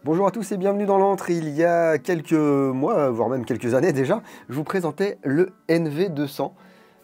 Bonjour à tous et bienvenue dans l'antre. Il y a quelques mois, voire même quelques années déjà, je vous présentais le NV200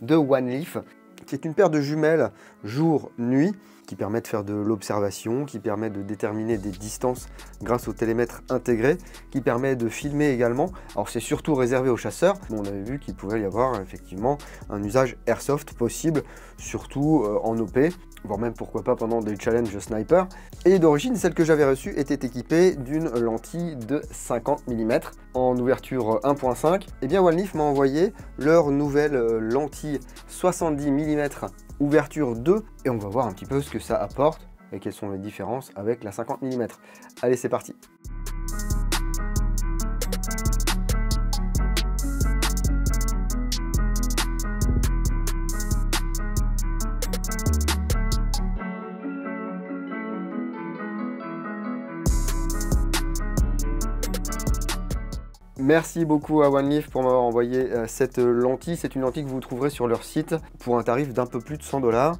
de OneLeaf, qui est une paire de jumelles jour-nuit, qui permet de faire de l'observation, qui permet de déterminer des distances grâce au télémètre intégré, qui permet de filmer également. Alors c'est surtout réservé aux chasseurs, mais on avait vu qu'il pouvait y avoir effectivement un usage airsoft possible, surtout en OP, voire même pourquoi pas pendant des challenges sniper. Et d'origine, celle que j'avais reçue était équipée d'une lentille de 50 mm en ouverture 1.5. Et bien OneLeaf m'a envoyé leur nouvelle lentille 70 mm ouverture 2 et on va voir un petit peu ce que ça apporte et quelles sont les différences avec la 50 mm. Allez, c'est parti. Merci beaucoup à OneLeaf pour m'avoir envoyé cette lentille. C'est une lentille que vous trouverez sur leur site pour un tarif d'un peu plus de 100 $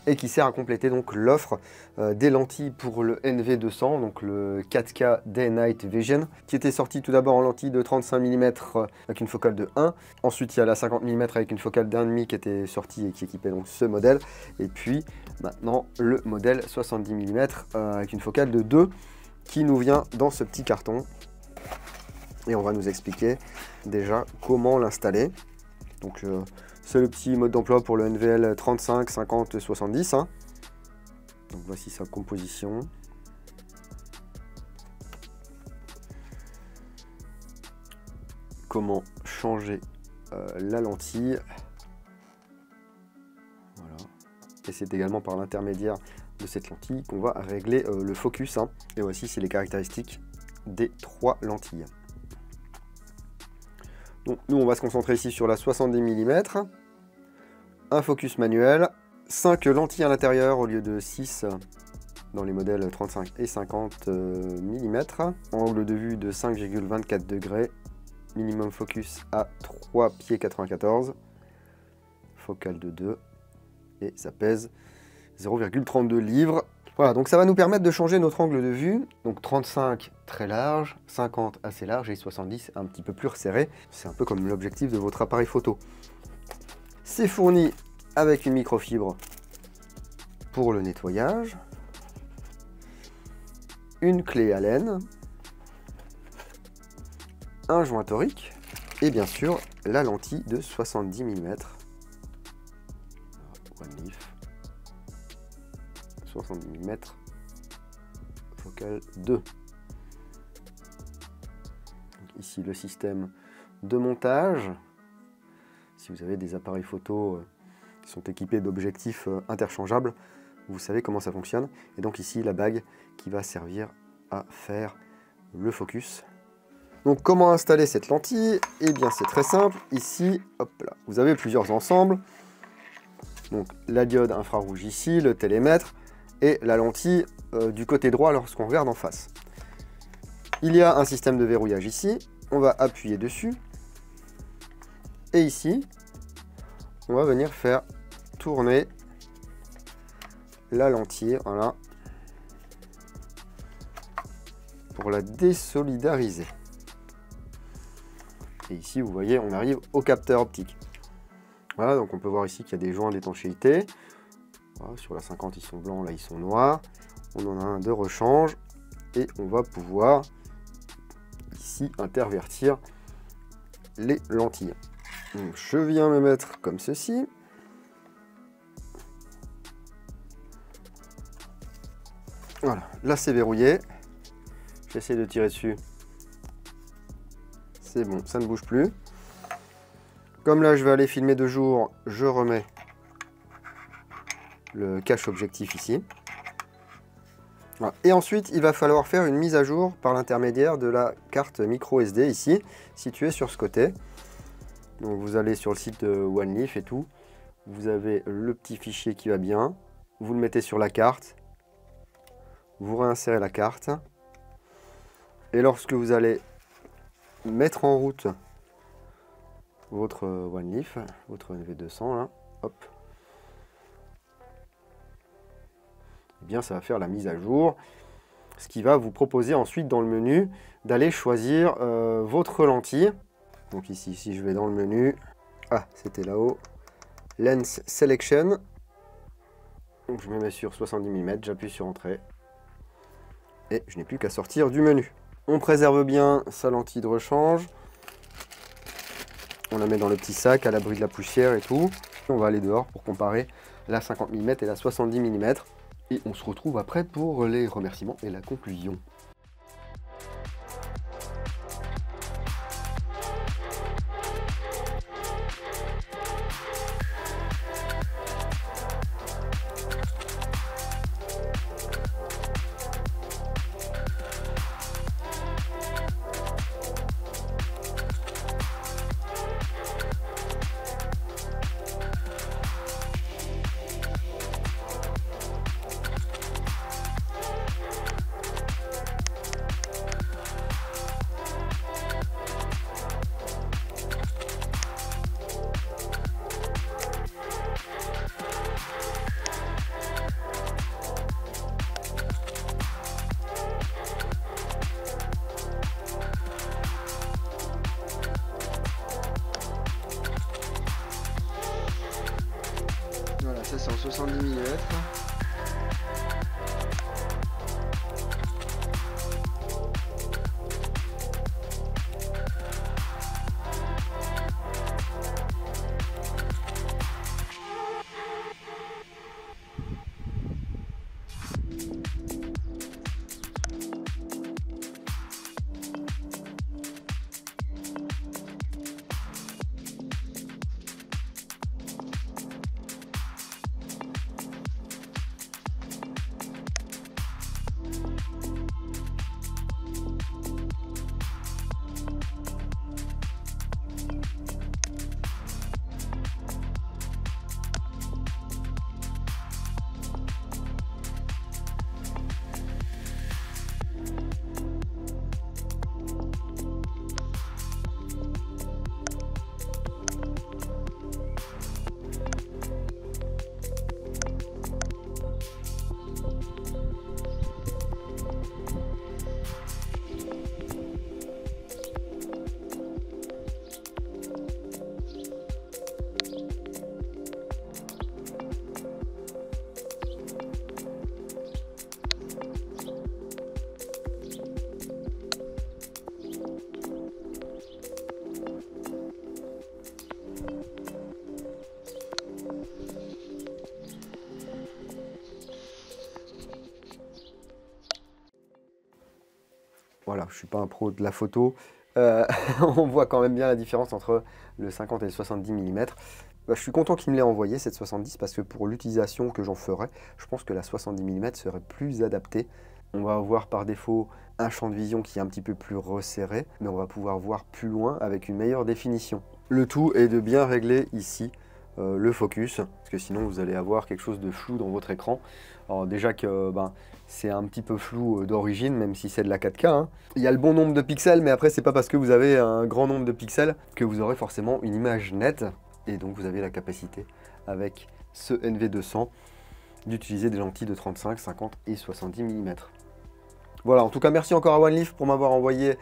et qui sert à compléter donc l'offre des lentilles pour le NV200, donc le 4K Day Night Vision, qui était sorti tout d'abord en lentille de 35 mm avec une focale de 1. Ensuite, il y a la 50 mm avec une focale d'1,5 qui était sortie et qui équipait donc ce modèle. Et puis maintenant, le modèle 70 mm avec une focale de 2 qui nous vient dans ce petit carton. Et on va nous expliquer déjà comment l'installer. Donc c'est le petit mode d'emploi pour le NVL 35, 50, 70. Hein. Donc voici sa composition. Comment changer la lentille. Voilà. Et c'est également par l'intermédiaire de cette lentille qu'on va régler le focus. Hein. Et voici c'est les caractéristiques des 3 lentilles. Donc, nous, on va se concentrer ici sur la 70 mm, un focus manuel, 5 lentilles à l'intérieur au lieu de 6 dans les modèles 35 et 50 mm, angle de vue de 5,24 degrés, minimum focus à 3 pieds 94, focale de 2 et ça pèse 0,32 livres. Voilà, donc ça va nous permettre de changer notre angle de vue. Donc 35 très large, 50 assez large et 70 un petit peu plus resserré. C'est un peu comme l'objectif de votre appareil photo. C'est fourni avec une microfibre pour le nettoyage, une clé Allen, un joint torique et bien sûr la lentille de 70 mm. OneLeaf. 70 mm, focale 2. Donc ici le système de montage. Si vous avez des appareils photo qui sont équipés d'objectifs interchangeables, vous savez comment ça fonctionne. Et donc ici la bague qui va servir à faire le focus. Donc comment installer cette lentille? Eh bien c'est très simple. Ici, hop là, vous avez plusieurs ensembles. Donc la diode infrarouge ici, le télémètre et la lentille du côté droit lorsqu'on regarde en face. Il y a un système de verrouillage ici, on va appuyer dessus, et ici, on va venir faire tourner la lentille, voilà, pour la désolidariser. Et ici, vous voyez, on arrive au capteur optique. Voilà, donc on peut voir ici qu'il y a des joints d'étanchéité. Voilà, sur la 50 ils sont blancs, là ils sont noirs. On en a un de rechange et on va pouvoir ici intervertir les lentilles. Donc, je viens me mettre comme ceci. Voilà, là c'est verrouillé. J'essaie de tirer dessus. C'est bon, ça ne bouge plus. Comme là je vais aller filmer de jour, je remets le cache objectif ici. Voilà. Et ensuite, il va falloir faire une mise à jour par l'intermédiaire de la carte micro SD ici, située sur ce côté. Donc vous allez sur le site de OneLeaf et tout. Vous avez le petit fichier qui va bien. Vous le mettez sur la carte. Vous réinsérez la carte. Et lorsque vous allez mettre en route votre OneLeaf, votre NV200 là, hop, eh bien ça va faire la mise à jour. ce qui va vous proposer ensuite dans le menu d'aller choisir votre lentille. Donc ici, si je vais dans le menu, ah, c'était là-haut, Lens Selection. Donc je me mets sur 70 mm, j'appuie sur Entrée. Et je n'ai plus qu'à sortir du menu. On préserve bien sa lentille de rechange. On la met dans le petit sac à l'abri de la poussière et tout. On va aller dehors pour comparer la 50 mm et la 70 mm. Et on se retrouve après pour les remerciements et la conclusion. Voilà, ça c'est en 70 mm. Voilà, je ne suis pas un pro de la photo. On voit quand même bien la différence entre le 50 et le 70 mm. Je suis content qu'il me l'ait envoyé, cette 70, parce que pour l'utilisation que j'en ferai, je pense que la 70 mm serait plus adaptée. On va avoir par défaut un champ de vision qui est un petit peu plus resserré, mais on va pouvoir voir plus loin avec une meilleure définition. Le tout est de bien régler ici le focus, parce que sinon vous allez avoir quelque chose de flou dans votre écran. Alors déjà que c'est un petit peu flou d'origine, même si c'est de la 4K. Hein. Il y a le bon nombre de pixels, mais après c'est pas parce que vous avez un grand nombre de pixels que vous aurez forcément une image nette. Et donc vous avez la capacité, avec ce NV200, d'utiliser des lentilles de 35, 50 et 70 mm. Voilà, en tout cas merci encore à OneLeaf pour m'avoir envoyé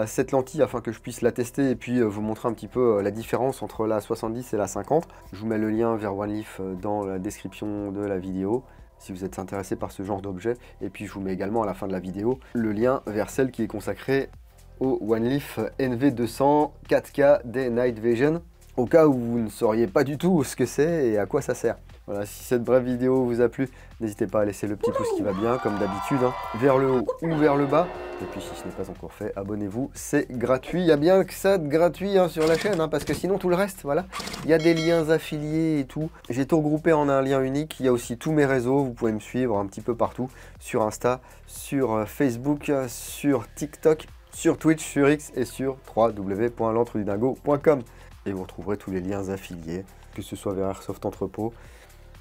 cette lentille afin que je puisse la tester et puis vous montrer un petit peu la différence entre la 70 et la 50. Je vous mets le lien vers OneLeaf dans la description de la vidéo si vous êtes intéressé par ce genre d'objet. Et puis je vous mets également à la fin de la vidéo le lien vers celle qui est consacrée au OneLeaf NV200 4K des Night Vision, au cas où vous ne sauriez pas du tout ce que c'est et à quoi ça sert. Voilà, si cette brève vidéo vous a plu, n'hésitez pas à laisser le petit pouce qui va bien, comme d'habitude, hein, vers le haut ou vers le bas. Et puis si ce n'est pas encore fait, abonnez-vous, c'est gratuit. Il y a bien que ça de gratuit hein, sur la chaîne, hein, parce que sinon tout le reste, voilà. Il y a des liens affiliés et tout. J'ai tout regroupé en un lien unique. Il y a aussi tous mes réseaux, vous pouvez me suivre un petit peu partout, sur Insta, sur Facebook, sur TikTok, sur Twitch, sur X et sur www.l'entredudingo.com. Et vous retrouverez tous les liens affiliés, que ce soit vers Airsoft Entrepôt,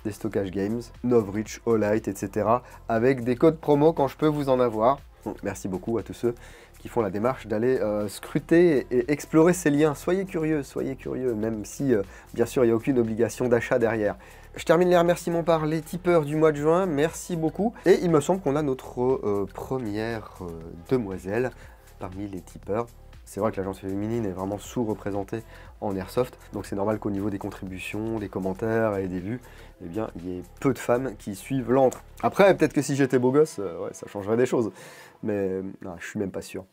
des Stockage Games, Novrich, Olight, etc. avec des codes promo quand je peux vous en avoir. Donc, merci beaucoup à tous ceux qui font la démarche d'aller scruter et explorer ces liens. Soyez curieux, même si, bien sûr, il n'y a aucune obligation d'achat derrière. Je termine les remerciements par les tipeurs du mois de juin, merci beaucoup. Et il me semble qu'on a notre première demoiselle parmi les tipeurs. C'est vrai que l'agence féminine est vraiment sous-représentée en airsoft, donc c'est normal qu'au niveau des contributions, des commentaires et des vues, eh bien, il y ait peu de femmes qui suivent l'antre. Après, peut-être que si j'étais beau gosse, ouais, ça changerait des choses, mais non, je suis même pas sûr.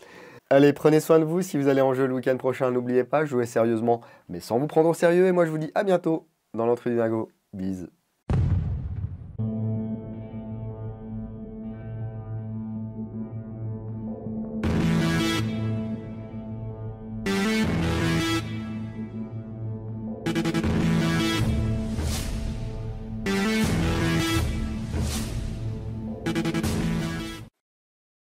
Allez, prenez soin de vous, si vous allez en jeu le week-end prochain, n'oubliez pas, jouez sérieusement, mais sans vous prendre au sérieux, et moi je vous dis à bientôt dans l'entre du Dingo. Bise.